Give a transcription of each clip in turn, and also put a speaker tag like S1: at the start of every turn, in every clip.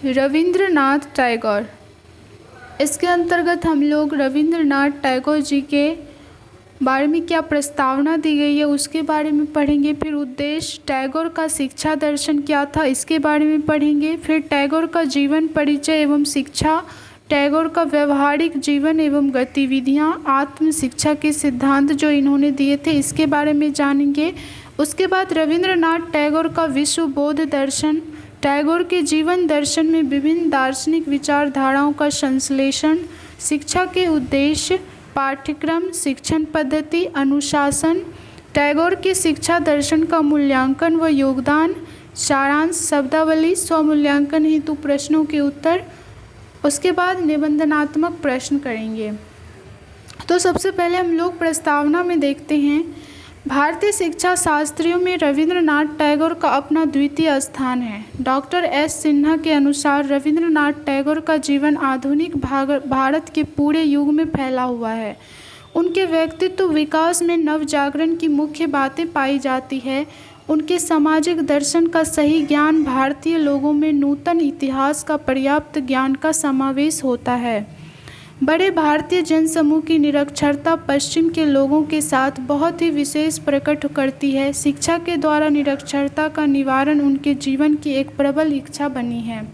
S1: रविंद्रनाथ टैगोर। इसके अंतर्गत हम लोग रविंद्रनाथ टैगोर जी के बारे में क्या प्रस्तावना दी गई है उसके बारे में पढ़ेंगे। फिर उद्देश्य, टैगोर का शिक्षा दर्शन क्या था इसके बारे में पढ़ेंगे। फिर टैगोर का जीवन परिचय एवं शिक्षा, टैगोर का व्यवहारिक जीवन एवं गतिविधियाँ, आत्म शिक्षा के सिद्धांत जो इन्होंने दिए थे इसके बारे में जानेंगे। उसके बाद रविंद्रनाथ टैगोर का विश्व बौद्ध दर्शन, टैगोर के जीवन दर्शन में विभिन्न दार्शनिक विचारधाराओं का संश्लेषण, शिक्षा के उद्देश्य, पाठ्यक्रम, शिक्षण पद्धति, अनुशासन, टैगोर के शिक्षा दर्शन का मूल्यांकन व योगदान, सारांश, शब्दावली, स्वमूल्यांकन हेतु प्रश्नों के उत्तर। उसके बाद निबंधनात्मक प्रश्न करेंगे। तो सबसे पहले हम लोग प्रस्तावना में देखते हैं। भारतीय शिक्षा शास्त्रियों में रविंद्रनाथ टैगोर का अपना द्वितीय स्थान है। डॉक्टर एस सिन्हा के अनुसार रविंद्रनाथ टैगोर का जीवन आधुनिक भारत के पूरे युग में फैला हुआ है। उनके व्यक्तित्व विकास में नवजागरण की मुख्य बातें पाई जाती है। उनके सामाजिक दर्शन का सही ज्ञान, भारतीय लोगों में नूतन इतिहास का पर्याप्त ज्ञान का समावेश होता है। बड़े भारतीय जनसमूह की निरक्षरता पश्चिम के लोगों के साथ बहुत ही विशेष प्रकट करती है। शिक्षा के द्वारा निरक्षरता का निवारण उनके जीवन की एक प्रबल इच्छा बनी है।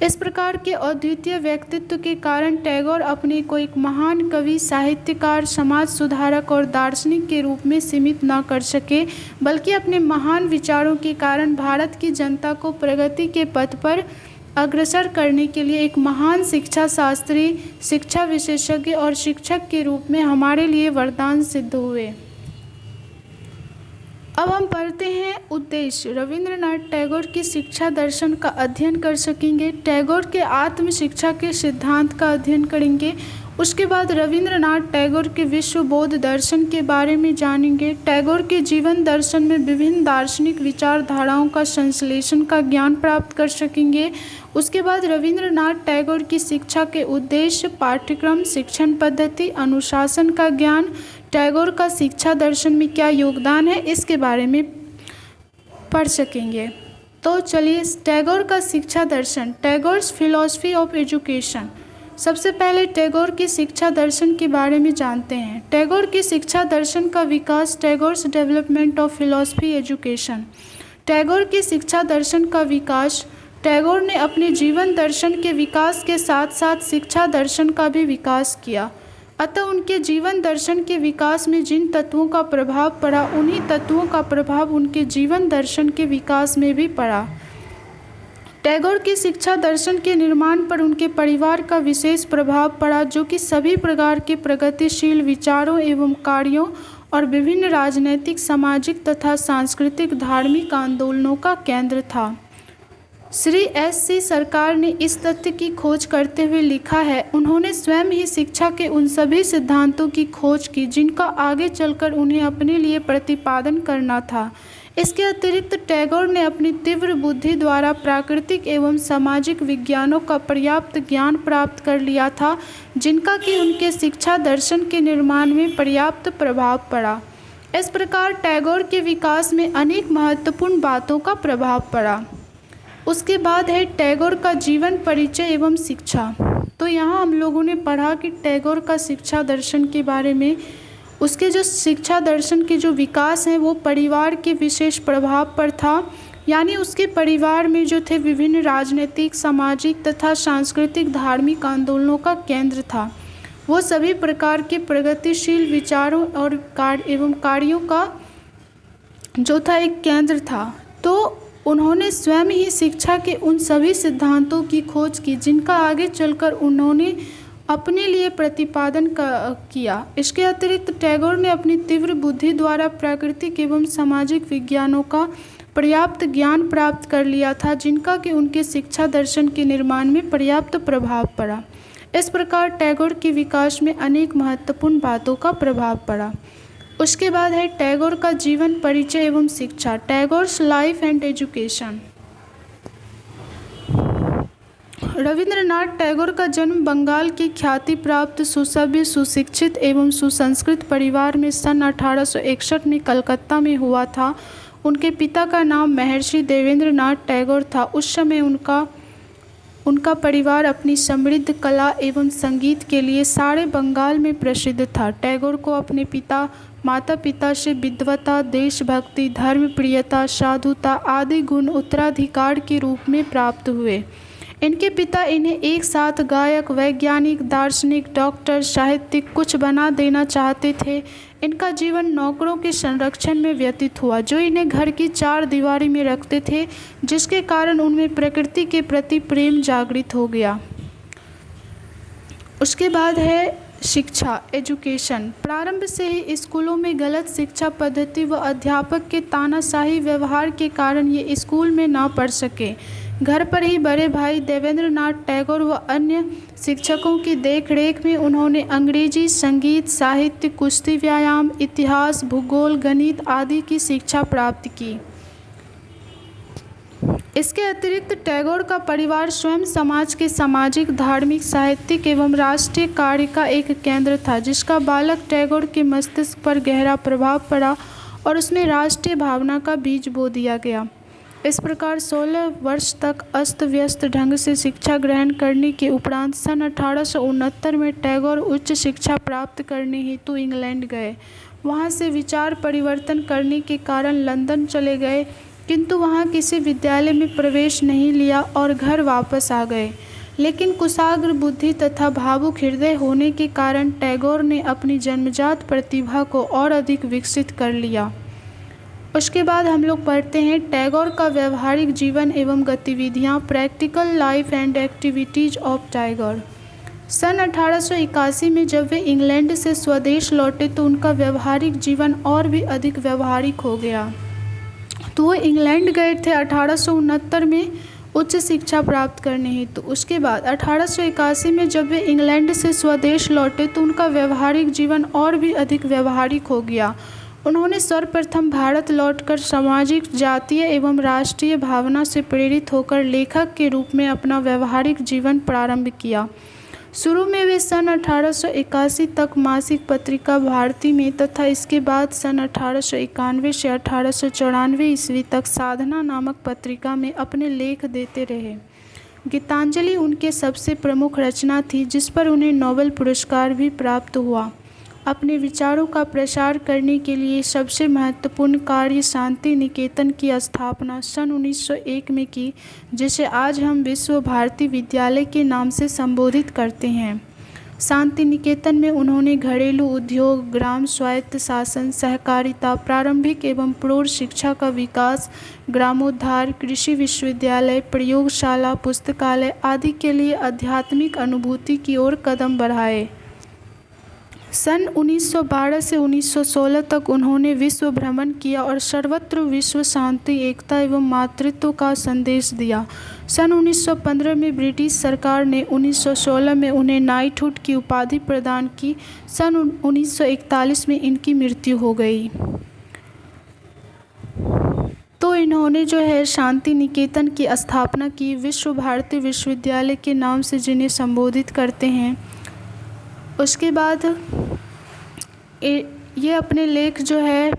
S1: इस प्रकार के अद्वितीय व्यक्तित्व के कारण टैगोर अपने को एक महान कवि, साहित्यकार, समाज सुधारक और दार्शनिक के रूप में सीमित न कर सके, बल्कि अपने महान विचारों के कारण भारत की जनता को प्रगति के पथ पर अग्रसर करने के लिए एक महान शिक्षा शास्त्री, शिक्षा विशेषज्ञ और शिक्षक के रूप में हमारे लिए वरदान सिद्ध हुए। अब हम पढ़ते हैं उद्देश्य। रविंद्रनाथ टैगोर की शिक्षा दर्शन का अध्ययन कर सकेंगे। टैगोर के आत्म शिक्षा के सिद्धांत का अध्ययन करेंगे। उसके बाद रविंद्रनाथ टैगोर के विश्व बौद्ध दर्शन के बारे में जानेंगे। टैगोर के जीवन दर्शन में विभिन्न दार्शनिक विचारधाराओं का संश्लेषण का ज्ञान प्राप्त कर सकेंगे। उसके बाद रविंद्रनाथ टैगोर की शिक्षा के उद्देश्य, पाठ्यक्रम, शिक्षण पद्धति, अनुशासन का ज्ञान, टैगोर का शिक्षा दर्शन में क्या योगदान है इसके बारे में पढ़ सकेंगे। तो चलिए, टैगोर का शिक्षा दर्शन, टैगोर्स फिलॉसफी ऑफ एजुकेशन। सबसे पहले टैगोर की शिक्षा दर्शन के बारे में जानते हैं। टैगोर की शिक्षा दर्शन का विकास, Tagore's development of philosophy education. Tagore की शिक्षा दर्शन का विकास, टैगोर ने अपने जीवन दर्शन के विकास के साथ साथ शिक्षा दर्शन का भी विकास किया। अतः उनके जीवन दर्शन के विकास में जिन तत्वों का प्रभाव पड़ा, उन्हीं तत्वों का प्रभाव उनके जीवन दर्शन के विकास में भी पड़ा। टैगोर की शिक्षा दर्शन के निर्माण पर उनके परिवार का विशेष प्रभाव पड़ा, जो कि सभी प्रकार के प्रगतिशील विचारों एवं कार्यों और विभिन्न राजनैतिक, सामाजिक तथा सांस्कृतिक धार्मिक आंदोलनों का केंद्र था। श्री एस.सी. सरकार ने इस तथ्य की खोज करते हुए लिखा है, उन्होंने स्वयं ही शिक्षा के उन सभी सिद्धांतों की खोज की जिनका आगे चलकर उन्हें अपने लिए प्रतिपादन करना था। इसके अतिरिक्त टैगोर ने अपनी तीव्र बुद्धि द्वारा प्राकृतिक एवं सामाजिक विज्ञानों का पर्याप्त ज्ञान प्राप्त कर लिया था, जिनका कि उनके शिक्षा दर्शन के निर्माण में पर्याप्त प्रभाव पड़ा। इस प्रकार टैगोर के विकास में अनेक महत्वपूर्ण बातों का प्रभाव पड़ा। उसके बाद है टैगोर का जीवन परिचय एवं शिक्षा। तो यहाँ हम लोगों ने पढ़ा कि टैगोर का शिक्षा दर्शन के बारे में, उसके जो शिक्षा दर्शन के जो विकास हैं वो परिवार के विशेष प्रभाव पर था, यानी उसके परिवार में जो थे विभिन्न राजनीतिक, सामाजिक तथा सांस्कृतिक धार्मिक आंदोलनों का केंद्र था। वो सभी प्रकार के प्रगतिशील विचारों और कार्यों का जो था एक केंद्र था। तो उन्होंने स्वयं ही शिक्षा के उन सभी सिद्धांतों की खोज की जिनका आगे चलकर उन्होंने अपने लिए प्रतिपादन किया। इसके अतिरिक्त टैगोर ने अपनी तीव्र बुद्धि द्वारा प्राकृतिक एवं सामाजिक विज्ञानों का पर्याप्त ज्ञान प्राप्त कर लिया था, जिनका कि उनके शिक्षा दर्शन के निर्माण में पर्याप्त प्रभाव पड़ा। इस प्रकार टैगोर के विकास में अनेक महत्वपूर्ण बातों का प्रभाव पड़ा। उसके बाद है टैगोर का जीवन परिचय एवं शिक्षा, Tagore's life and education. Rabindranath Tagore का जन्म बंगाल के ख्याति प्राप्त सुसभ्य, सुशिक्षित एवं सुसंस्कृत परिवार में सन 1861 में कलकत्ता में हुआ था। उनके पिता का नाम महर्षि देवेंद्रनाथ टैगोर था। उस समय उनका परिवार अपनी समृद्ध कला एवं संगीत के लिए सारे बंगाल में प्रसिद्ध था। टैगोर को अपने माता पिता से विद्वता, देशभक्ति, धर्मप्रियता, साधुता आदि गुण उत्तराधिकार के रूप में प्राप्त हुए। इनके पिता इन्हें एक साथ गायक, वैज्ञानिक, दार्शनिक, डॉक्टर, साहित्यिक कुछ बना देना चाहते थे। इनका जीवन नौकरों के संरक्षण में व्यतीत हुआ, जो इन्हें घर की चार दीवारी में रखते थे, जिसके कारण उनमें प्रकृति के प्रति प्रेम जागृत हो गया। उसके बाद है शिक्षा, एजुकेशन। प्रारंभ से ही स्कूलों में गलत शिक्षा पद्धति व अध्यापक के तानाशाही व्यवहार के कारण ये स्कूल में ना पढ़ सके। घर पर ही बड़े भाई देवेंद्रनाथ टैगोर व अन्य शिक्षकों की देखरेख में उन्होंने अंग्रेजी, संगीत, साहित्य, कुश्ती, व्यायाम, इतिहास, भूगोल, गणित आदि की शिक्षा प्राप्त की। इसके अतिरिक्त टैगोर का परिवार स्वयं समाज के सामाजिक, धार्मिक, साहित्यिक एवं राष्ट्रीय कार्य का एक केंद्र था, जिसका बालक टैगोर के मस्तिष्क पर गहरा प्रभाव पड़ा और उसमें राष्ट्रीय भावना का बीज बो दिया गया। इस प्रकार 16 वर्ष तक अस्त व्यस्त ढंग से शिक्षा ग्रहण करने के उपरांत सन 1869 में टैगोर उच्च शिक्षा प्राप्त करने हेतु इंग्लैंड गए। वहाँ से विचार परिवर्तन करने के कारण लंदन चले गए, किंतु वहाँ किसी विद्यालय में प्रवेश नहीं लिया और घर वापस आ गए। लेकिन कुशाग्र बुद्धि तथा भावुक हृदय होने के कारण टैगोर ने अपनी जन्मजात प्रतिभा को और अधिक विकसित कर लिया। उसके बाद हम लोग पढ़ते हैं टैगोर का व्यवहारिक जीवन एवं गतिविधियाँ, practical life and activities of Tagore. सन 1881 में जब वे इंग्लैंड से स्वदेश लौटे तो उनका व्यवहारिक जीवन और भी अधिक व्यवहारिक हो गया। तो वो इंग्लैंड गए थे 1869 में उच्च शिक्षा प्राप्त करने हेतु। उसके बाद 1881 में जब वे इंग्लैंड से स्वदेश लौटे तो उनका व्यवहारिक जीवन और भी अधिक व्यवहारिक हो गया। उन्होंने सर्वप्रथम भारत लौटकर सामाजिक, जातीय एवं राष्ट्रीय भावना से प्रेरित होकर लेखक के रूप में अपना व्यवहारिक जीवन प्रारंभ किया। शुरू में वे सन 1881 तक मासिक पत्रिका भारती में तथा इसके बाद सन 1891 से 1894 ईस्वी तक साधना नामक पत्रिका में अपने लेख देते रहे। गीतांजलि उनके सबसे प्रमुख रचना थी, जिस पर उन्हें नोबेल पुरस्कार भी प्राप्त हुआ। अपने विचारों का प्रसार करने के लिए सबसे महत्वपूर्ण कार्य शांति निकेतन की स्थापना सन 1901 में की, जिसे आज हम विश्व भारती विद्यालय के नाम से संबोधित करते हैं। शांति निकेतन में उन्होंने घरेलू उद्योग, ग्राम स्वायत्त शासन, सहकारिता, प्रारंभिक एवं प्रौढ़ शिक्षा का विकास, ग्रामोद्धार, कृषि विश्वविद्यालय, प्रयोगशाला, पुस्तकालय आदि के लिए आध्यात्मिक अनुभूति की ओर कदम बढ़ाए। सन 1912 से 1916 तक उन्होंने विश्व भ्रमण किया और सर्वत्र विश्व शांति, एकता एवं मातृत्व का संदेश दिया। सन 1915 में ब्रिटिश सरकार ने 1916 में उन्हें नाइटहुड की उपाधि प्रदान की। सन 1941 में इनकी मृत्यु हो गई। तो इन्होंने जो है शांति निकेतन की स्थापना की, विश्व भारती विश्वविद्यालय के नाम से जिन्हें संबोधित करते हैं। उसके बाद ये अपने लेख जो है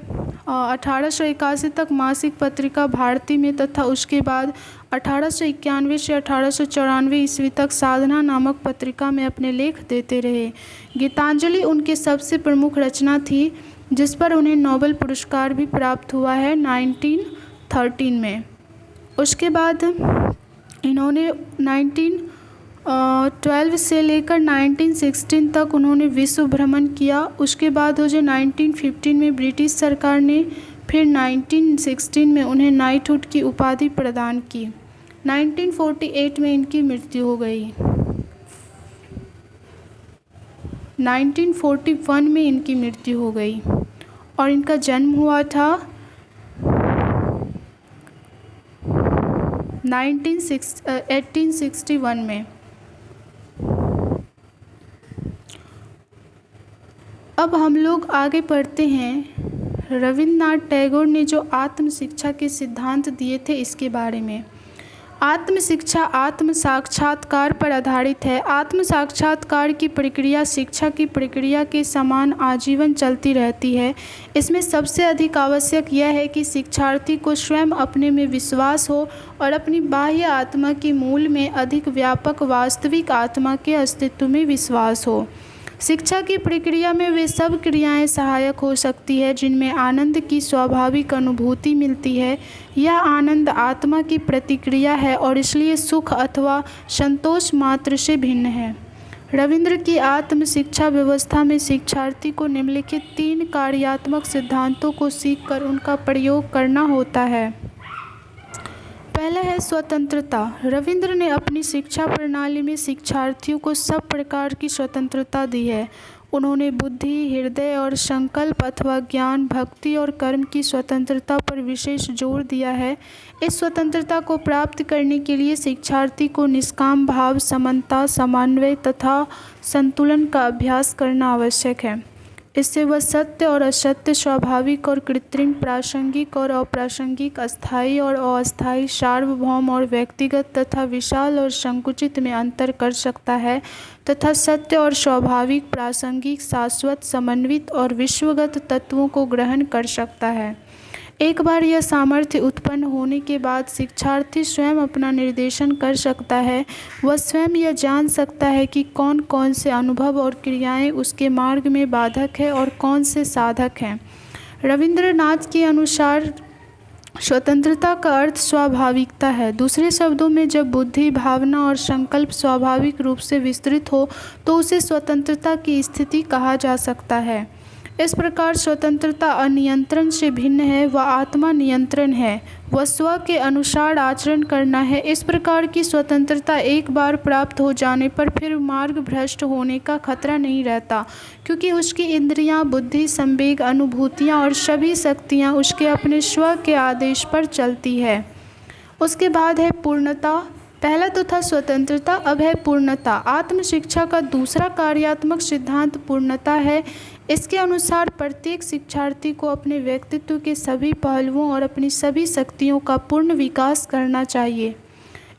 S1: 1881 तक मासिक पत्रिका भारती में तथा उसके बाद 1891 से 1894 ईस्वी तक साधना नामक पत्रिका में अपने लेख देते रहे। गीतांजलि उनके सबसे प्रमुख रचना थी, जिस पर उन्हें नोबेल पुरस्कार भी प्राप्त हुआ है 1913 में। उसके बाद इन्होंने 1912 से लेकर 1916 तक उन्होंने विश्व भ्रमण किया। उसके बाद हो जो 1915 में ब्रिटिश सरकार ने फिर 1916 में उन्हें नाइटहुड की उपाधि प्रदान की। 1948 में इनकी मृत्यु हो गई। 1941 में इनकी मृत्यु हो गई और इनका जन्म हुआ था 1861 में। अब हम लोग आगे पढ़ते हैं रविन्द्रनाथ टैगोर ने जो आत्म शिक्षा के सिद्धांत दिए थे इसके बारे में। आत्म शिक्षा आत्म साक्षात्कार पर आधारित है। आत्म साक्षात्कार की प्रक्रिया शिक्षा की प्रक्रिया के समान आजीवन चलती रहती है। इसमें सबसे अधिक आवश्यक यह है कि शिक्षार्थी को स्वयं अपने में विश्वास हो और अपनी बाह्य आत्मा के मूल में अधिक व्यापक वास्तविक आत्मा के अस्तित्व में विश्वास हो। शिक्षा की प्रक्रिया में वे सब क्रियाएं सहायक हो सकती है जिनमें आनंद की स्वाभाविक अनुभूति मिलती है। यह आनंद आत्मा की प्रतिक्रिया है और इसलिए सुख अथवा संतोष मात्र से भिन्न है। रविंद्र की आत्म शिक्षा व्यवस्था में शिक्षार्थी को निम्नलिखित 3 कार्यात्मक सिद्धांतों को सीखकर उनका प्रयोग करना होता है। पहला है स्वतंत्रता। रविंद्र ने अपनी शिक्षा प्रणाली में शिक्षार्थियों को सब प्रकार की स्वतंत्रता दी है। उन्होंने बुद्धि, हृदय और संकल्प अथवा ज्ञान, भक्ति और कर्म की स्वतंत्रता पर विशेष जोर दिया है। इस स्वतंत्रता को प्राप्त करने के लिए शिक्षार्थी को निष्काम भाव, समता, समन्वय तथा संतुलन का अभ्यास करना आवश्यक है। इससे वह सत्य और असत्य, स्वाभाविक और कृत्रिम, प्रासंगिक और अप्रासंगिक, अस्थायी और अस्थायी, सार्वभौम और व्यक्तिगत तथा विशाल और संकुचित में अंतर कर सकता है तथा सत्य और स्वाभाविक, प्रासंगिक, शाश्वत, समन्वित और विश्वगत तत्वों को ग्रहण कर सकता है। एक बार यह सामर्थ्य उत्पन्न होने के बाद शिक्षार्थी स्वयं अपना निर्देशन कर सकता है। वह स्वयं यह जान सकता है कि कौन कौन से अनुभव और क्रियाएं उसके मार्ग में बाधक है और कौन से साधक हैं। रविंद्रनाथ के अनुसार स्वतंत्रता का अर्थ स्वाभाविकता है। दूसरे शब्दों में, जब बुद्धि, भावना और संकल्प स्वाभाविक रूप से विस्तृत हो तो उसे स्वतंत्रता की स्थिति कहा जा सकता है। इस प्रकार स्वतंत्रता अनियंत्रण से भिन्न है, वह आत्मा नियंत्रण है, वह स्व के अनुसार आचरण करना है। इस प्रकार की स्वतंत्रता एक बार प्राप्त हो जाने पर फिर मार्ग भ्रष्ट होने का खतरा नहीं रहता, क्योंकि उसकी इंद्रियां, बुद्धि, संवेग, अनुभूतियां और सभी शक्तियां उसके अपने स्व के आदेश पर चलती है। उसके बाद है पूर्णता। पहला तो था स्वतंत्रता, अब है पूर्णता। आत्म शिक्षा का दूसरा कार्यात्मक सिद्धांत पूर्णता है। इसके अनुसार प्रत्येक शिक्षार्थी को अपने व्यक्तित्व के सभी पहलुओं और अपनी सभी शक्तियों का पूर्ण विकास करना चाहिए।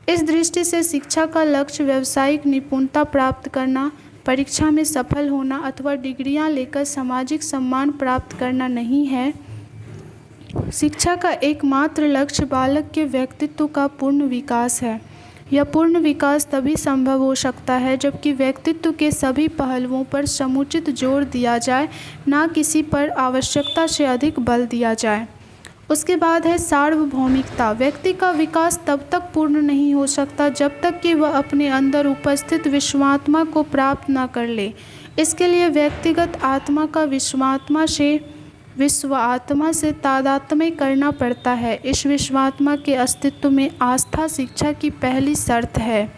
S1: इस दृष्टि से शिक्षा का लक्ष्य व्यावसायिक निपुणता प्राप्त करना, परीक्षा में सफल होना अथवा डिग्रियां लेकर सामाजिक सम्मान प्राप्त करना नहीं है। शिक्षा का एकमात्र लक्ष्य बालक के व्यक्तित्व का पूर्ण विकास है। यह पूर्ण विकास तभी संभव हो सकता है जबकि व्यक्तित्व के सभी पहलुओं पर समुचित जोर दिया जाए, ना किसी पर आवश्यकता से अधिक बल दिया जाए। उसके बाद है सार्वभौमिकता। व्यक्ति का विकास तब तक पूर्ण नहीं हो सकता जब तक कि वह अपने अंदर उपस्थित विश्वात्मा को प्राप्त न कर ले। इसके लिए व्यक्तिगत आत्मा का विश्व आत्मा से तादात्म्य करना पड़ता है। इस विश्वात्मा के अस्तित्व में आस्था शिक्षा की पहली शर्त है।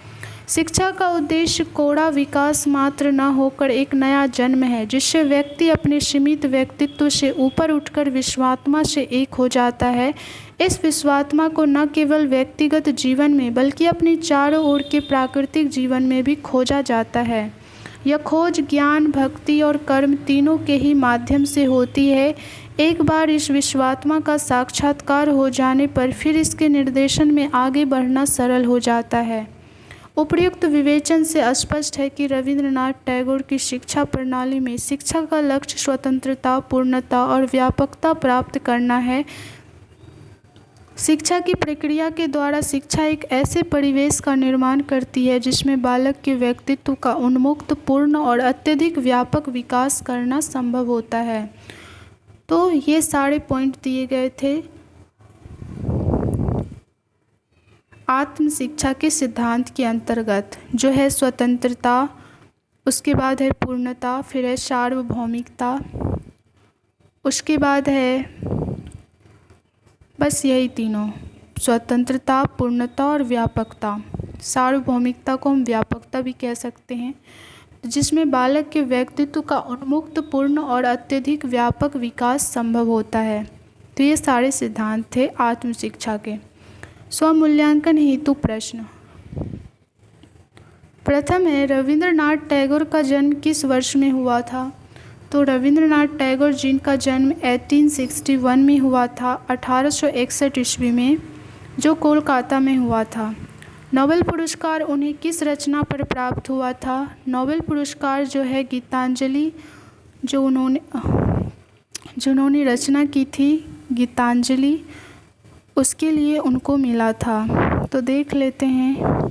S1: शिक्षा का उद्देश्य कोड़ा विकास मात्र न होकर एक नया जन्म है, जिससे व्यक्ति अपने सीमित व्यक्तित्व से ऊपर उठकर विश्वात्मा से एक हो जाता है। इस विश्वात्मा को न केवल व्यक्तिगत जीवन में बल्कि अपने चारों ओर के प्राकृतिक जीवन में भी खोजा जाता है। यह खोज ज्ञान, भक्ति और कर्म तीनों के ही माध्यम से होती है। एक बार इस विश्वात्मा का साक्षात्कार हो जाने पर फिर इसके निर्देशन में आगे बढ़ना सरल हो जाता है। उपर्युक्त विवेचन से स्पष्ट है कि रविंद्रनाथ टैगोर की शिक्षा प्रणाली में शिक्षा का लक्ष्य स्वतंत्रता, पूर्णता और व्यापकता प्राप्त करना है। शिक्षा की प्रक्रिया के द्वारा शिक्षा एक ऐसे परिवेश का निर्माण करती है जिसमें बालक के व्यक्तित्व का उन्मुक्त, पूर्ण और अत्यधिक व्यापक विकास करना संभव होता है। तो ये सारे पॉइंट दिए गए थे आत्म शिक्षा के सिद्धांत के अंतर्गत, जो है स्वतंत्रता, उसके बाद है पूर्णता, फिर है सार्वभौमिकता, उसके बाद है बस यही तीनों, स्वतंत्रता, पूर्णता और व्यापकता। सार्वभौमिकता को हम व्यापकता भी कह सकते हैं, जिसमें बालक के व्यक्तित्व का उन्मुक्त, पूर्ण और अत्यधिक व्यापक विकास संभव होता है। तो ये सारे सिद्धांत थे आत्म शिक्षा के। स्वमूल्यांकन हेतु प्रश्न। प्रथम है, रविंद्रनाथ टैगोर का जन्म किस वर्ष में हुआ था? तो रविंद्रनाथ टैगोर जिनका जन्म 1861 में हुआ था, 1861 ईस्वी में, जो कोलकाता में हुआ था। नोबेल पुरस्कार उन्हें किस रचना पर प्राप्त हुआ था? नोबेल पुरस्कार जो है गीतांजलि, जिन्होंने रचना की थी गीतांजलि, उसके लिए उनको मिला था। तो देख लेते हैं।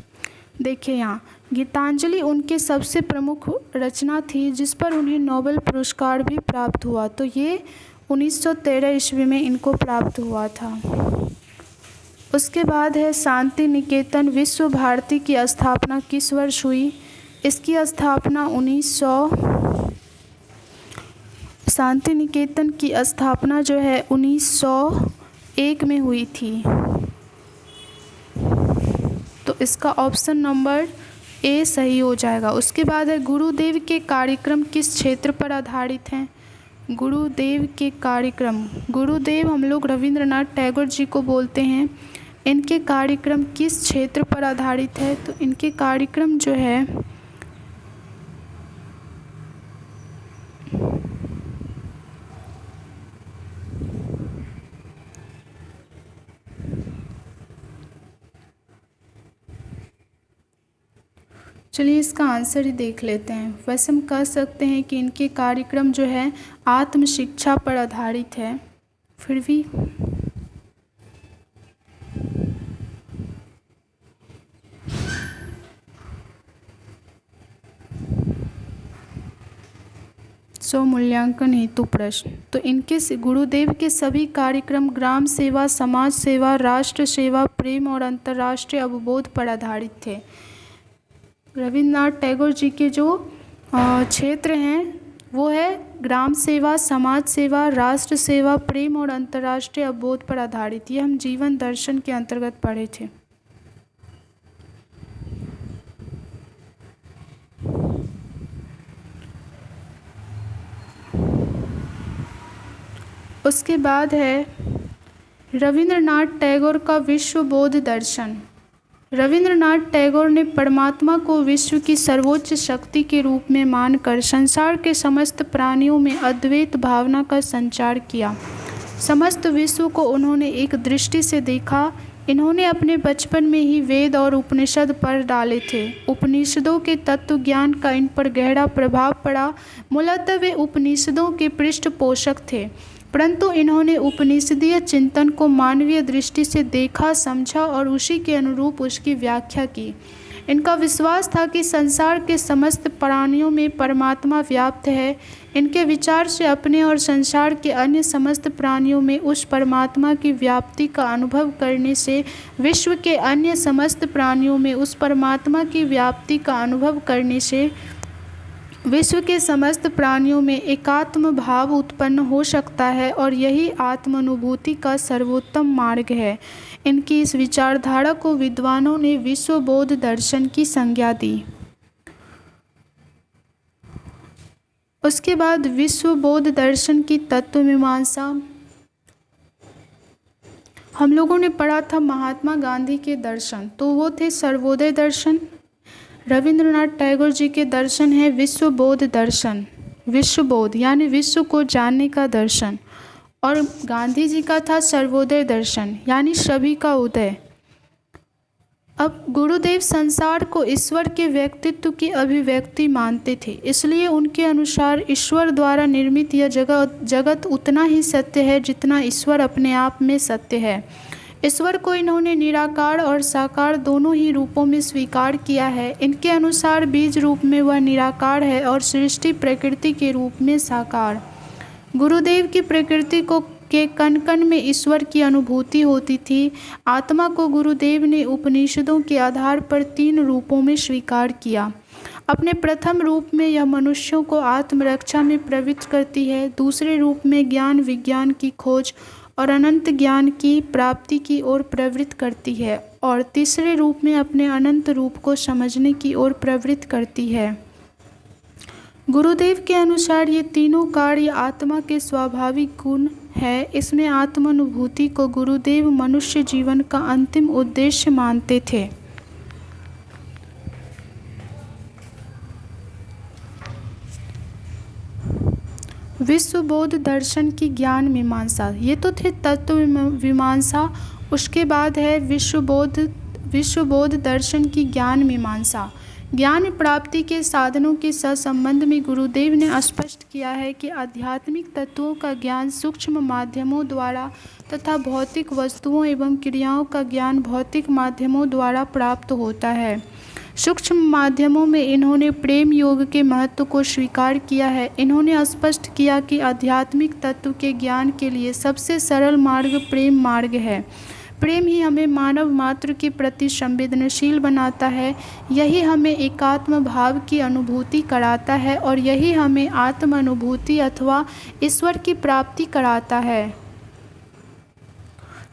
S1: देखिए यहाँ गीतांजलि उनके सबसे प्रमुख रचना थी जिस पर उन्हें नोबेल पुरस्कार भी प्राप्त हुआ। तो ये 1913 ईस्वी में इनको प्राप्त हुआ था। उसके बाद है शांति निकेतन विश्व भारती की स्थापना किस वर्ष हुई? इसकी स्थापना शांति निकेतन की स्थापना जो है 1901 में हुई थी। तो इसका ऑप्शन नंबर ए सही हो जाएगा। उसके बाद है गुरुदेव के कार्यक्रम किस क्षेत्र पर आधारित हैं? गुरुदेव के कार्यक्रम, गुरुदेव हम लोग रविंद्रनाथ टैगोर जी को बोलते हैं। इनके कार्यक्रम किस क्षेत्र पर आधारित है? तो इनके कार्यक्रम जो है चलिए इसका आंसर ही देख लेते हैं। वैसे हम कह सकते हैं कि इनके कार्यक्रम जो है आत्म शिक्षा पर आधारित है। फिर भी स्वमूल्यांकन हेतु प्रश्न। तो इनके गुरुदेव के सभी कार्यक्रम ग्राम सेवा, समाज सेवा, राष्ट्र सेवा, प्रेम और अंतर्राष्ट्रीय अवबोध पर आधारित थे। रविन्द्रनाथ टैगोर जी के जो क्षेत्र हैं वो है ग्राम सेवा, समाज सेवा, राष्ट्र सेवा, प्रेम और अंतर्राष्ट्रीय अवबोध पर आधारित। ये हम जीवन दर्शन के अंतर्गत पढ़े थे। उसके बाद है रविंद्रनाथ टैगोर का विश्व बोध दर्शन। रविंद्रनाथ टैगोर ने परमात्मा को विश्व की सर्वोच्च शक्ति के रूप में मानकर संसार के समस्त प्राणियों में अद्वैत भावना का संचार किया। समस्त विश्व को उन्होंने एक दृष्टि से देखा। इन्होंने अपने बचपन में ही वेद और उपनिषद पढ़ डाले थे। उपनिषदों के तत्व ज्ञान का इन पर गहरा प्रभाव पड़ा। मूलतः वे उपनिषदों के पृष्ठपोषक थे, परंतु इन्होंने उपनिषदीय चिंतन को मानवीय दृष्टि से देखा, समझा और उसी के अनुरूप उसकी व्याख्या की। इनका विश्वास था कि संसार के समस्त प्राणियों में परमात्मा व्याप्त है। इनके विचार से अपने और संसार के अन्य समस्त प्राणियों में उस परमात्मा की व्याप्ति का अनुभव करने से विश्व के अन्य समस्त प्राणियों में उस परमात्मा की व्याप्ति का अनुभव करने से विश्व के समस्त प्राणियों में एकात्म भाव उत्पन्न हो सकता है और यही आत्मानुभूति का सर्वोत्तम मार्ग है। इनकी इस विचारधारा को विद्वानों ने विश्व बोध दर्शन की संज्ञा दी। उसके बाद विश्व बोध दर्शन की तत्व मीमांसा हम लोगों ने पढ़ा था महात्मा गांधी के दर्शन, तो वो थे सर्वोदय दर्शन। रविंद्रनाथ टैगोर जी के दर्शन है विश्व बोध दर्शन, विश्व बोध यानी विश्व को जानने का दर्शन, और गांधी जी का था सर्वोदय दर्शन यानी सभी का उदय। अब गुरुदेव संसार को ईश्वर के व्यक्तित्व की अभिव्यक्ति मानते थे, इसलिए उनके अनुसार ईश्वर द्वारा निर्मित यह जगत उतना ही सत्य है जितना ईश्वर अपने आप में सत्य है। ईश्वर को इन्होंने निराकार और साकार दोनों ही रूपों में स्वीकार किया है। इनके अनुसार बीज रूप में वह निराकार है और सृष्टि प्रकृति के रूप में साकार। गुरुदेव की प्रकृति के कण कण में ईश्वर की अनुभूति होती थी। आत्मा को गुरुदेव ने उपनिषदों के आधार पर 3 रूपों में स्वीकार किया। अपने प्रथम रूप में यह मनुष्यों को आत्मरक्षा में प्रवृत्त करती है, दूसरे रूप में ज्ञान विज्ञान की खोज और अनंत ज्ञान की प्राप्ति की ओर प्रवृत्त करती है, और तीसरे रूप में अपने अनंत रूप को समझने की ओर प्रवृत्त करती है। गुरुदेव के अनुसार ये तीनों कार्य आत्मा के स्वाभाविक गुण है। इसमें आत्मानुभूति को गुरुदेव मनुष्य जीवन का अंतिम उद्देश्य मानते थे। विश्व बोध दर्शन की ज्ञान मीमांसा, ये तो थे तत्व मीमांसा। उसके बाद है विश्व बोध विश्वबोध दर्शन की ज्ञान मीमांसा। ज्ञान प्राप्ति के साधनों के सहसंबंध में गुरुदेव ने स्पष्ट किया है कि आध्यात्मिक तत्वों का ज्ञान सूक्ष्म माध्यमों द्वारा तथा भौतिक वस्तुओं एवं क्रियाओं का ज्ञान भौतिक माध्यमों द्वारा प्राप्त होता है। सूक्ष्म माध्यमों में इन्होंने प्रेम योग के महत्व को स्वीकार किया है। इन्होंने स्पष्ट किया कि आध्यात्मिक तत्व के ज्ञान के लिए सबसे सरल मार्ग प्रेम मार्ग है। प्रेम ही हमें मानव मात्र के प्रति संवेदनशील बनाता है, यही हमें एकात्म भाव की अनुभूति कराता है और यही हमें आत्म अनुभूति अथवा ईश्वर की प्राप्ति कराता है।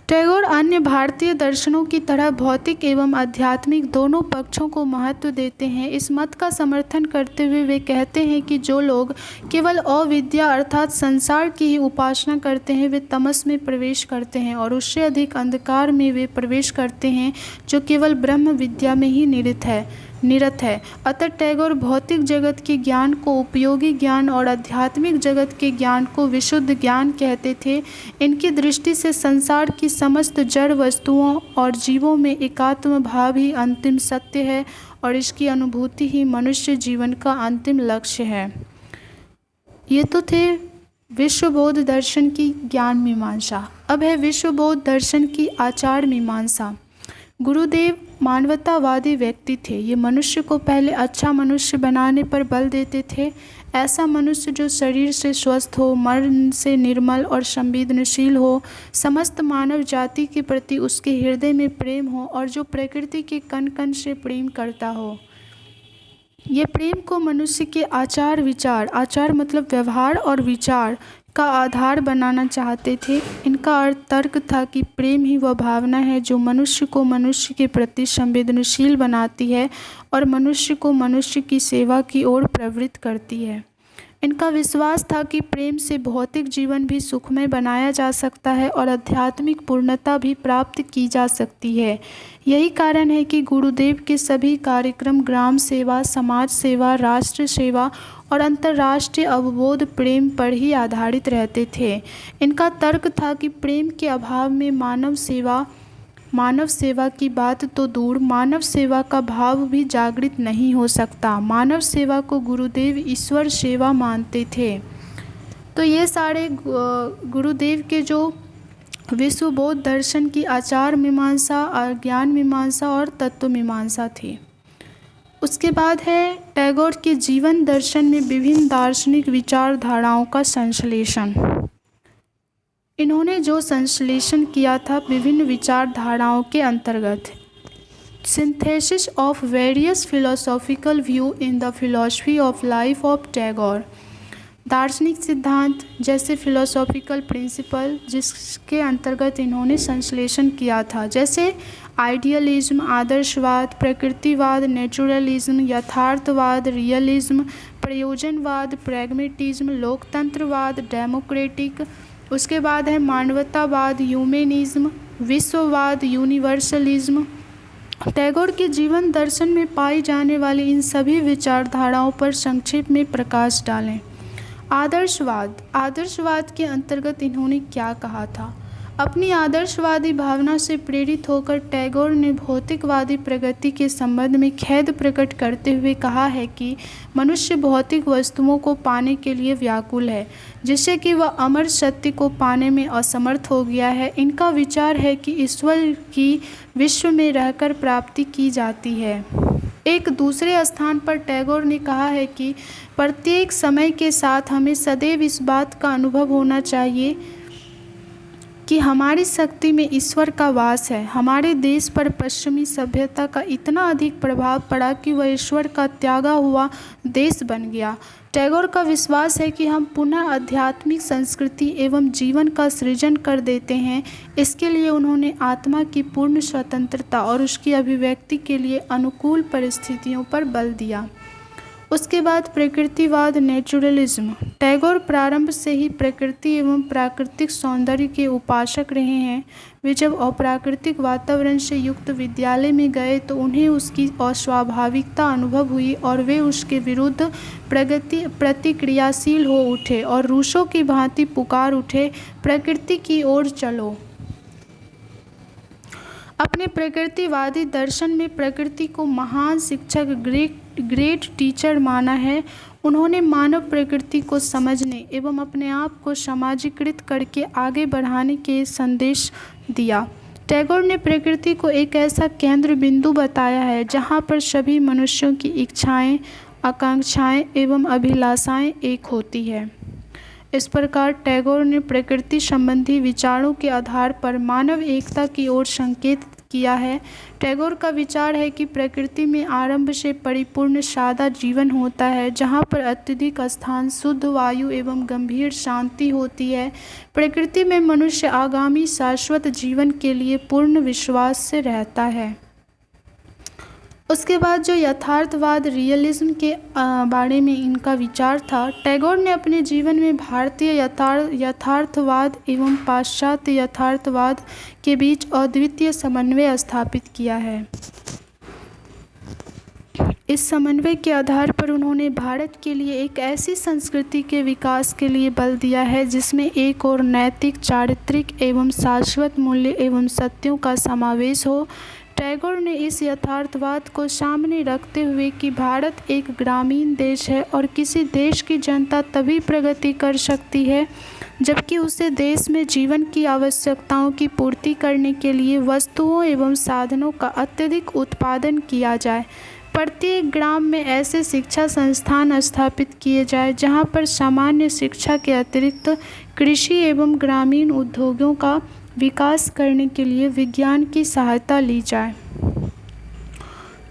S1: टैगोर अन्य भारतीय दर्शनों की तरह भौतिक एवं आध्यात्मिक दोनों पक्षों को महत्व देते हैं। इस मत का समर्थन करते हुए वे कहते हैं कि जो लोग केवल अविद्या अर्थात संसार की ही उपासना करते हैं वे तमस में प्रवेश करते हैं और उससे अधिक अंधकार में वे प्रवेश करते हैं जो केवल ब्रह्म विद्या में ही निरत है। अतः टैगोर भौतिक जगत के ज्ञान को उपयोगी ज्ञान और आध्यात्मिक जगत के ज्ञान को विशुद्ध ज्ञान कहते थे। इनकी दृष्टि से संसार की समस्त जड़ वस्तुओं और जीवों में एकात्म भाव ही अंतिम सत्य है और इसकी अनुभूति ही मनुष्य जीवन का अंतिम लक्ष्य है। ये तो थे विश्वबोध दर्शन की ज्ञान मीमांसा। अब है विश्वबोध दर्शन की आचार मीमांसा। गुरुदेव मानवतावादी व्यक्ति थे। ये मनुष्य को पहले अच्छा मनुष्य बनाने पर बल देते थे। ऐसा मनुष्य जो शरीर से स्वस्थ हो, मन से निर्मल और संवेदनशील हो, समस्त मानव जाति के प्रति उसके हृदय में प्रेम हो और जो प्रकृति के कण कण से प्रेम करता हो। ये प्रेम को मनुष्य के आचार मतलब व्यवहार और विचार का आधार बनाना चाहते थे। इनका तर्क था कि प्रेम ही वह भावना है जो मनुष्य को मनुष्य के प्रति संवेदनशील बनाती है और मनुष्य को मनुष्य की सेवा की ओर प्रवृत्त करती है। इनका विश्वास था कि प्रेम से भौतिक जीवन भी सुखमय बनाया जा सकता है और आध्यात्मिक पूर्णता भी प्राप्त की जा सकती है। यही कारण है कि गुरुदेव के सभी कार्यक्रम ग्राम सेवा, समाज सेवा, राष्ट्र सेवा और अंतर्राष्ट्रीय अवबोध प्रेम पर ही आधारित रहते थे। इनका तर्क था कि प्रेम के अभाव में मानव सेवा की बात तो दूर, मानव सेवा का भाव भी जागृत नहीं हो सकता। मानव सेवा को गुरुदेव ईश्वर सेवा मानते थे। तो ये सारे गुरुदेव के जो विश्वबोध दर्शन की आचार मीमांसा, ज्ञान मीमांसा और तत्व मीमांसा थी। उसके बाद है टैगोर के जीवन दर्शन में विभिन्न दार्शनिक विचारधाराओं का संश्लेषण। इन्होंने जो संश्लेषण किया था विभिन्न विचारधाराओं के अंतर्गत, synthesis of various philosophical view in the philosophy of life of Tagore. दार्शनिक सिद्धांत जैसे फिलोसॉफिकल प्रिंसिपल जिसके अंतर्गत इन्होंने संश्लेषण किया था, जैसे आइडियलिज्म आदर्शवाद, प्रकृतिवाद नेचुरलिज्म, यथार्थवाद रियलिज्म, प्रयोजनवाद प्रैग्मेटिज्म, लोकतंत्रवाद डेमोक्रेटिक। उसके बाद है मानवतावाद ह्यूमैनिज्म, विश्ववाद यूनिवर्सलिज्म। टैगोर के जीवन दर्शन में पाई जाने वाली इन सभी विचारधाराओं पर संक्षेप में प्रकाश डालें। आदर्शवाद के अंतर्गत इन्होंने क्या कहा था? अपनी आदर्शवादी भावना से प्रेरित होकर टैगोर ने भौतिकवादी प्रगति के संबंध में खेद प्रकट करते हुए कहा है कि मनुष्य भौतिक वस्तुओं को पाने के लिए व्याकुल है, जिससे कि वह अमर सत्य को पाने में असमर्थ हो गया है। इनका विचार है कि ईश्वर की विश्व में रहकर प्राप्ति की जाती है। एक दूसरे स्थान पर टैगोर ने कहा है कि प्रत्येक समय के साथ हमें सदैव इस बात का अनुभव होना चाहिए कि हमारी शक्ति में ईश्वर का वास है। हमारे देश पर पश्चिमी सभ्यता का इतना अधिक प्रभाव पड़ा कि वह ईश्वर का त्यागा हुआ देश बन गया। टैगोर का विश्वास है कि हम पुनः आध्यात्मिक संस्कृति एवं जीवन का सृजन कर देते हैं। इसके लिए उन्होंने आत्मा की पूर्ण स्वतंत्रता और उसकी अभिव्यक्ति के लिए अनुकूल परिस्थितियों पर बल दिया। उसके बाद प्रकृतिवाद नेचुरलिज्म। टैगोर प्रारंभ से ही प्रकृति एवं प्राकृतिक सौंदर्य के उपासक रहे हैं। वे जब अप्राकृतिक वातावरण से युक्त विद्यालय में गए तो उन्हें उसकी अस्वाभाविकता अनुभव हुई और वे उसके विरुद्ध प्रतिक्रियाशील हो उठे और रूसों की भांति पुकार उठे, प्रकृति की ओर चलो। अपने प्रकृतिवादी दर्शन में प्रकृति को महान शिक्षक, ग्रेट टीचर माना है। उन्होंने मानव प्रकृति को समझने एवं अपने आप को समाजीकृत करके आगे बढ़ाने के संदेश दिया। टैगोर ने प्रकृति को एक ऐसा केंद्र बिंदु बताया है जहाँ पर सभी मनुष्यों की इच्छाएं, आकांक्षाएं एवं अभिलाषाएं एक होती है। इस प्रकार टैगोर ने प्रकृति संबंधी विचारों के आधार पर मानव एकता की ओर संकेत किया है। टैगोर का विचार है कि प्रकृति में आरंभ से परिपूर्ण सादा जीवन होता है, जहाँ पर अत्यधिक स्थान, शुद्ध वायु एवं गंभीर शांति होती है। प्रकृति में मनुष्य आगामी शाश्वत जीवन के लिए पूर्ण विश्वास से रहता है। उसके बाद जो यथार्थवाद, रियलिज्म के बारे में इनका विचार था, टैगोर ने अपने जीवन में भारतीय यथार्थवाद एवं पाश्चात्य यथार्थवाद के बीच अद्वितीय समन्वय स्थापित किया है। इस समन्वय के आधार पर उन्होंने भारत के लिए एक ऐसी संस्कृति के विकास के लिए बल दिया है जिसमें एक और नैतिक, चारित्रिक एवं शाश्वत मूल्य एवं सत्यों का समावेश हो। टैगोर ने इस यथार्थवाद को सामने रखते हुए कि भारत एक ग्रामीण देश है और किसी देश की जनता तभी प्रगति कर सकती है जबकि उसे देश में जीवन की आवश्यकताओं की पूर्ति करने के लिए वस्तुओं एवं साधनों का अत्यधिक उत्पादन किया जाए। प्रत्येक ग्राम में ऐसे शिक्षा संस्थान स्थापित किए जाए जहां पर सामान्य शिक्षा के अतिरिक्त कृषि एवं ग्रामीण उद्योगों का विकास करने के लिए विज्ञान की सहायता ली जाए।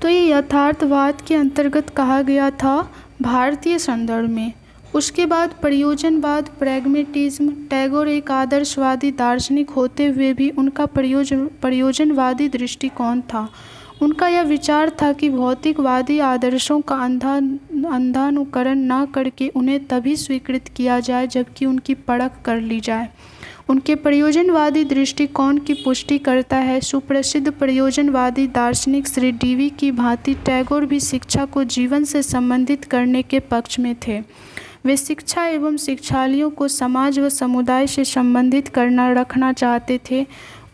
S1: तो ये यथार्थवाद के अंतर्गत कहा गया था भारतीय संदर्भ में। उसके बाद प्रयोजनवाद, प्रैग्मेटिज्म। टैगोर एक आदर्शवादी दार्शनिक होते हुए भी उनका प्रयोजनवादी दृष्टिकोण था। उनका यह विचार था कि भौतिकवादी आदर्शों का अंधानुकरण न करके उन्हें तभी स्वीकृत किया जाए जबकि उनकी परख कर ली जाए। उनके प्रयोजनवादी दृष्टिकोण की पुष्टि करता है सुप्रसिद्ध प्रयोजनवादी दार्शनिक श्री डीवी की भांति टैगोर भी शिक्षा को जीवन से संबंधित करने के पक्ष में थे। वे शिक्षा एवं शिक्षार्थियों को समाज व समुदाय से संबंधित रखना चाहते थे।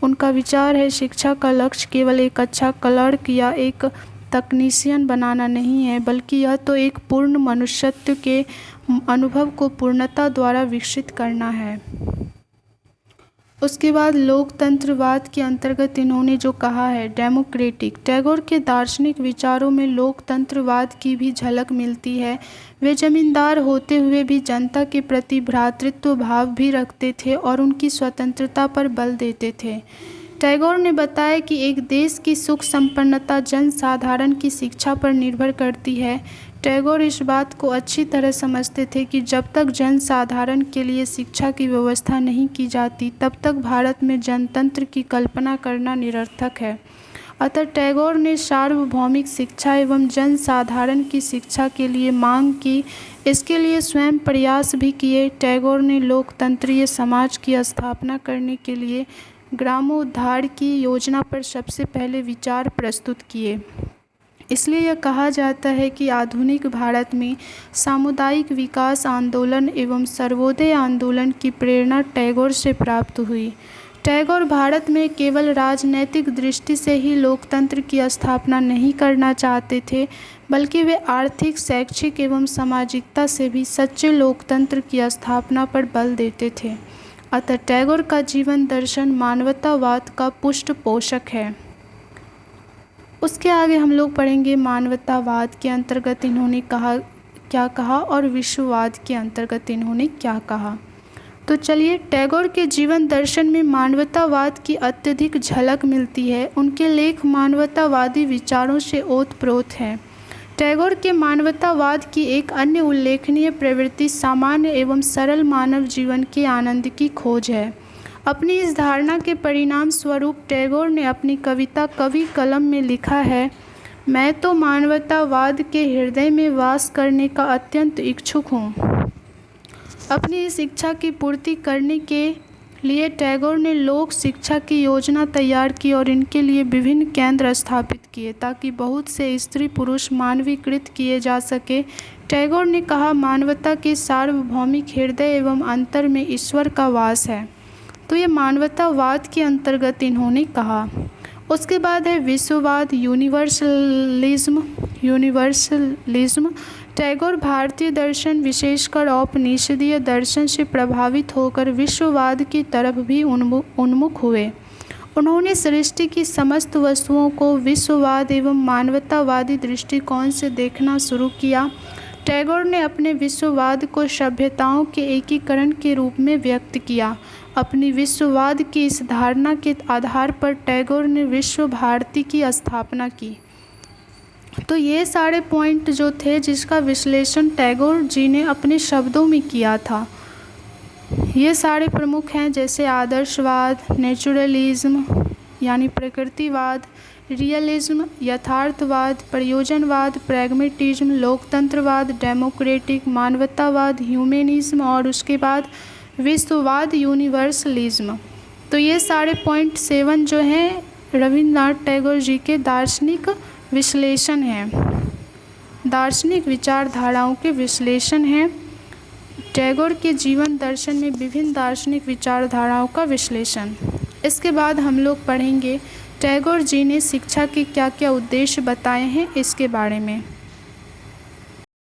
S1: उनका विचार है शिक्षा का लक्ष्य केवल एक अच्छा क्लर्क या एक तकनीशियन बनाना नहीं है, बल्कि यह तो एक पूर्ण मनुष्यत्व के अनुभव को पूर्णता द्वारा विकसित करना है। उसके बाद लोकतंत्रवाद के अंतर्गत इन्होंने जो कहा है डेमोक्रेटिक। टैगोर के दार्शनिक विचारों में लोकतंत्रवाद की भी झलक मिलती है। वे जमींदार होते हुए भी जनता के प्रति भ्रातृत्व भाव भी रखते थे और उनकी स्वतंत्रता पर बल देते थे। टैगोर ने बताया कि एक देश की सुख संपन्नता जनसाधारण की शिक्षा पर निर्भर करती है। टैगोर इस बात को अच्छी तरह समझते थे कि जब तक जनसाधारण के लिए शिक्षा की व्यवस्था नहीं की जाती तब तक भारत में जनतंत्र की कल्पना करना निरर्थक है। अतः टैगोर ने सार्वभौमिक शिक्षा एवं जनसाधारण की शिक्षा के लिए मांग की। इसके लिए स्वयं प्रयास भी किए। टैगोर ने लोकतंत्रीय समाज की स्थापना करने के लिए ग्रामोद्धार की योजना पर सबसे पहले विचार प्रस्तुत किए। इसलिए यह कहा जाता है कि आधुनिक भारत में सामुदायिक विकास आंदोलन एवं सर्वोदय आंदोलन की प्रेरणा टैगोर से प्राप्त हुई। टैगोर भारत में केवल राजनैतिक दृष्टि से ही लोकतंत्र की स्थापना नहीं करना चाहते थे, बल्कि वे आर्थिक, शैक्षिक एवं सामाजिकता से भी सच्चे लोकतंत्र की स्थापना पर बल देते थे। अतः टैगोर का जीवन दर्शन मानवतावाद का पुष्टपोषक है। उसके आगे हम लोग पढ़ेंगे मानवतावाद के अंतर्गत इन्होंने क्या कहा और विश्ववाद के अंतर्गत इन्होंने क्या कहा। तो चलिए, टैगोर के जीवन दर्शन में मानवतावाद की अत्यधिक झलक मिलती है। उनके लेख मानवतावादी विचारों से ओतप्रोत हैं। टैगोर के मानवतावाद की एक अन्य उल्लेखनीय प्रवृत्ति सामान्य एवं सरल मानव जीवन के आनंद की खोज है। अपनी इस धारणा के परिणाम स्वरूप टैगोर ने अपनी कविता कवि कलम में लिखा है, मैं तो मानवतावाद के हृदय में वास करने का अत्यंत इच्छुक हूँ। अपनी इस इच्छा की पूर्ति करने के लिए टैगोर ने लोक शिक्षा की योजना तैयार की और इनके लिए विभिन्न केंद्र स्थापित किए ताकि बहुत से स्त्री पुरुष मानवीकृत किए जा सके। टैगोर ने कहा, मानवता के सार्वभौमिक हृदय एवं अंतर में ईश्वर का वास है। तो ये मानवतावाद के अंतर्गत इन्होंने कहा। उसके बाद है विश्ववाद, यूनिवर्सलिज्म। टैगोर भारतीय दर्शन, विशेषकर औपनिषदीय दर्शन से प्रभावित होकर विश्ववाद की तरफ भी उन्मुख हुए। उन्होंने सृष्टि की समस्त वस्तुओं को विश्ववाद एवं मानवतावादी दृष्टिकोण से देखना शुरू किया। टैगोर ने अपने विश्ववाद को सभ्यताओं के एकीकरण के रूप में व्यक्त किया। अपनी विश्ववाद की इस धारणा के आधार पर टैगोर ने विश्व भारती की स्थापना की। तो ये सारे पॉइंट जो थे जिसका विश्लेषण टैगोर जी ने अपने शब्दों में किया था, ये सारे प्रमुख हैं, जैसे आदर्शवाद, नेचुरलिज्म यानी प्रकृतिवाद, रियलिज्म यथार्थवाद, प्रयोजनवाद प्रैग्मेटिज्म, लोकतंत्रवाद डेमोक्रेटिक, मानवतावाद ह्यूमैनिज्म और उसके बाद विश्ववाद यूनिवर्सलिज्म। तो ये सारे पॉइंट 7 जो हैं रविन्द्रनाथ टैगोर जी के दार्शनिक विश्लेषण हैं, दार्शनिक विचारधाराओं के विश्लेषण हैं। टैगोर के जीवन दर्शन में विभिन्न दार्शनिक विचारधाराओं का विश्लेषण। इसके बाद हम लोग पढ़ेंगे टैगोर जी ने शिक्षा के क्या क्या उद्देश्य बताए हैं इसके बारे में।